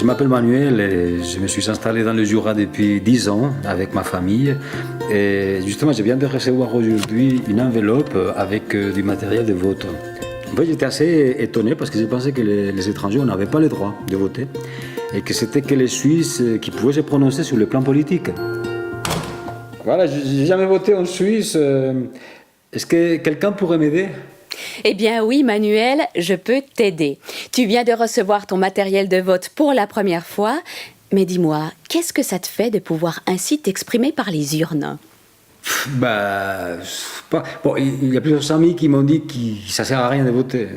m'appelle Manuel et je me suis installé dans le Jura depuis 10 ans avec ma famille. Et justement, je viens de recevoir aujourd'hui une enveloppe avec du matériel de vote. En fait, j'étais assez étonné parce que je pensais que les étrangers n'avaient pas le droit de voter et que c'était que les Suisses qui pouvaient se prononcer sur le plan politique. Voilà, je n'ai jamais voté en Suisse. Est-ce que quelqu'un pourrait m'aider ? Eh bien oui, Manuel, je peux t'aider. Tu viens de recevoir ton matériel de vote pour la première fois, mais dis-moi, qu'est-ce que ça te fait de pouvoir ainsi t'exprimer par les urnes ? Bon, il y a plusieurs amis qui m'ont dit que ça ne sert à rien de voter.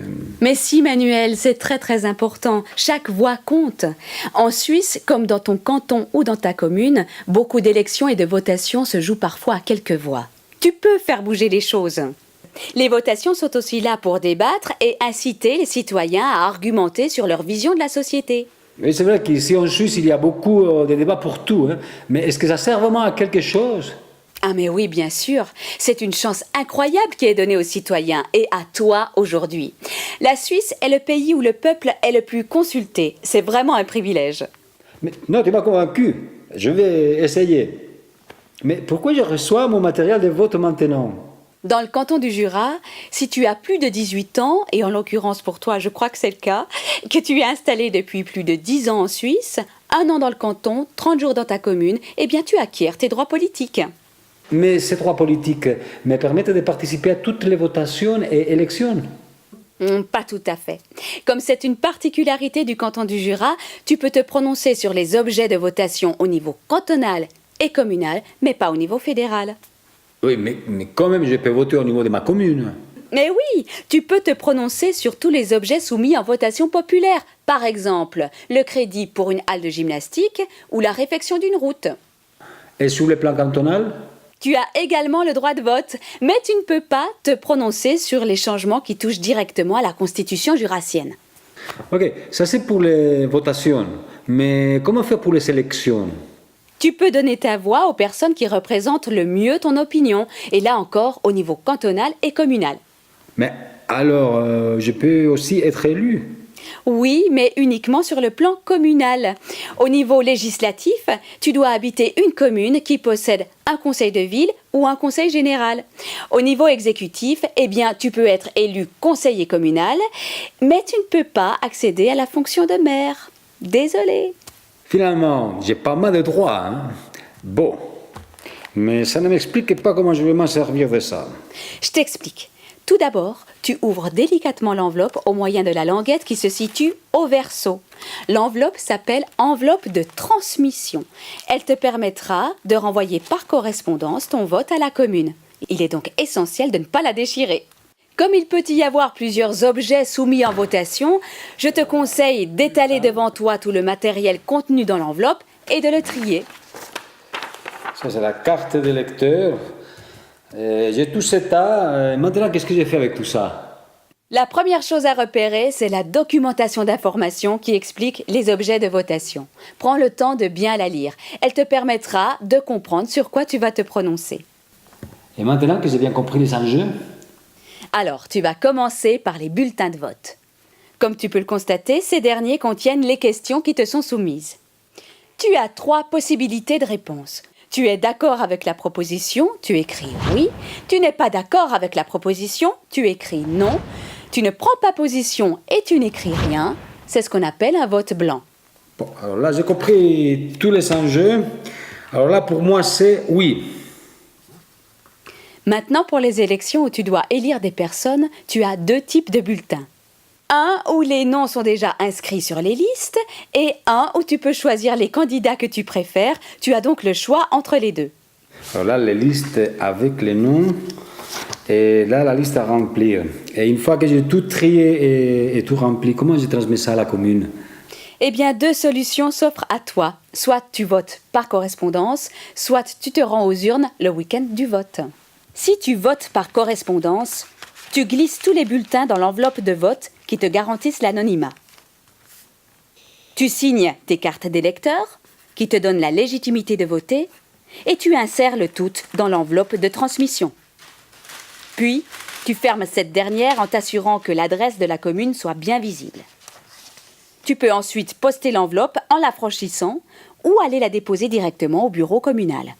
Mais si, Manuel, c'est très très important. Chaque voix compte. En Suisse, comme dans ton canton ou dans ta commune, beaucoup d'élections et de votations se jouent parfois à quelques voix. Tu peux faire bouger les choses. Les votations sont aussi là pour débattre et inciter les citoyens à argumenter sur leur vision de la société. Oui, c'est vrai qu'ici en Suisse, il y a beaucoup de débats pour tout. Mais est-ce que ça sert vraiment à quelque chose ? Ah mais oui, bien sûr. C'est une chance incroyable qui est donnée aux citoyens et à toi aujourd'hui. La Suisse est le pays où le peuple est le plus consulté. C'est vraiment un privilège. Mais, non, tu m'as convaincu. Je vais essayer. Mais pourquoi je reçois mon matériel de vote maintenant ? Dans le canton du Jura, si tu as plus de 18 ans, et en l'occurrence pour toi, je crois que c'est le cas, que tu es installé depuis plus de 10 ans en Suisse, 1 an dans le canton, 30 jours dans ta commune, eh bien tu acquiers tes droits politiques. Mais ces droits politiques me permettent de participer à toutes les votations et élections. Pas tout à fait. Comme c'est une particularité du canton du Jura, tu peux te prononcer sur les objets de votation au niveau cantonal et communal, mais pas au niveau fédéral. Oui, mais quand même, je peux voter au niveau de ma commune. Mais oui, tu peux te prononcer sur tous les objets soumis en votation populaire. Par exemple, le crédit pour une halle de gymnastique ou la réfection d'une route. Et sur le plan cantonal ? Tu as également le droit de vote, mais tu ne peux pas te prononcer sur les changements qui touchent directement à la Constitution jurassienne. Ok, ça c'est pour les votations. Mais comment faire pour les élections ? Tu peux donner ta voix aux personnes qui représentent le mieux ton opinion, et là encore au niveau cantonal et communal. Mais alors, je peux aussi être élu ? Oui, mais uniquement sur le plan communal. Au niveau législatif, tu dois habiter une commune qui possède un conseil de ville ou un conseil général. Au niveau exécutif, eh bien, tu peux être élu conseiller communal, mais tu ne peux pas accéder à la fonction de maire. Désolé. Finalement, j'ai pas mal de droits. Bon, mais ça ne m'explique pas comment je vais m'en servir de ça. Je t'explique. Tout d'abord, tu ouvres délicatement l'enveloppe au moyen de la languette qui se situe au verso. L'enveloppe s'appelle enveloppe de transmission. Elle te permettra de renvoyer par correspondance ton vote à la commune. Il est donc essentiel de ne pas la déchirer. Comme il peut y avoir plusieurs objets soumis en votation, je te conseille d'étaler devant toi tout le matériel contenu dans l'enveloppe et de le trier. Ça, c'est la carte d'électeur. J'ai tout cet tas. Maintenant, qu'est-ce que j'ai fait avec tout ça ? La première chose à repérer, c'est la documentation d'information qui explique les objets de votation. Prends le temps de bien la lire. Elle te permettra de comprendre sur quoi tu vas te prononcer. Et maintenant que j'ai bien compris les enjeux ? Alors, tu vas commencer par les bulletins de vote. Comme tu peux le constater, ces derniers contiennent les questions qui te sont soumises. Tu as 3 possibilités de réponse. Tu es d'accord avec la proposition, tu écris oui. Tu n'es pas d'accord avec la proposition, tu écris non. Tu ne prends pas position et tu n'écris rien. C'est ce qu'on appelle un vote blanc. Bon, alors là, j'ai compris tous les enjeux. Alors là, pour moi, c'est oui. Maintenant, pour les élections où tu dois élire des personnes, tu as 2 types de bulletins. Un où les noms sont déjà inscrits sur les listes et un où tu peux choisir les candidats que tu préfères. Tu as donc le choix entre les 2. Alors là, les listes avec les noms et là, la liste à remplir. Et une fois que j'ai tout trié et tout rempli, comment je transmets ça à la commune ? Eh bien, 2 solutions s'offrent à toi. Soit tu votes par correspondance, soit tu te rends aux urnes le week-end du vote. Si tu votes par correspondance, tu glisses tous les bulletins dans l'enveloppe de vote qui te garantissent l'anonymat. Tu signes tes cartes d'électeur, qui te donnent la légitimité de voter, et tu insères le tout dans l'enveloppe de transmission. Puis, tu fermes cette dernière en t'assurant que l'adresse de la commune soit bien visible. Tu peux ensuite poster l'enveloppe en la franchissant ou aller la déposer directement au bureau communal.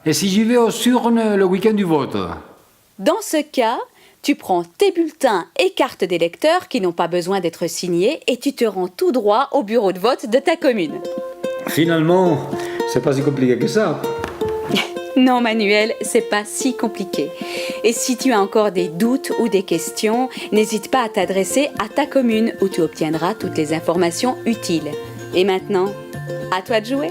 Et si j'y vais aux urnes le week-end du vote? Dans ce cas, tu prends tes bulletins et cartes d'électeurs qui n'ont pas besoin d'être signés et tu te rends tout droit au bureau de vote de ta commune. Finalement, c'est pas si compliqué que ça. Non Manuel, c'est pas si compliqué. Et si tu as encore des doutes ou des questions, n'hésite pas à t'adresser à ta commune où tu obtiendras toutes les informations utiles. Et maintenant, à toi de jouer.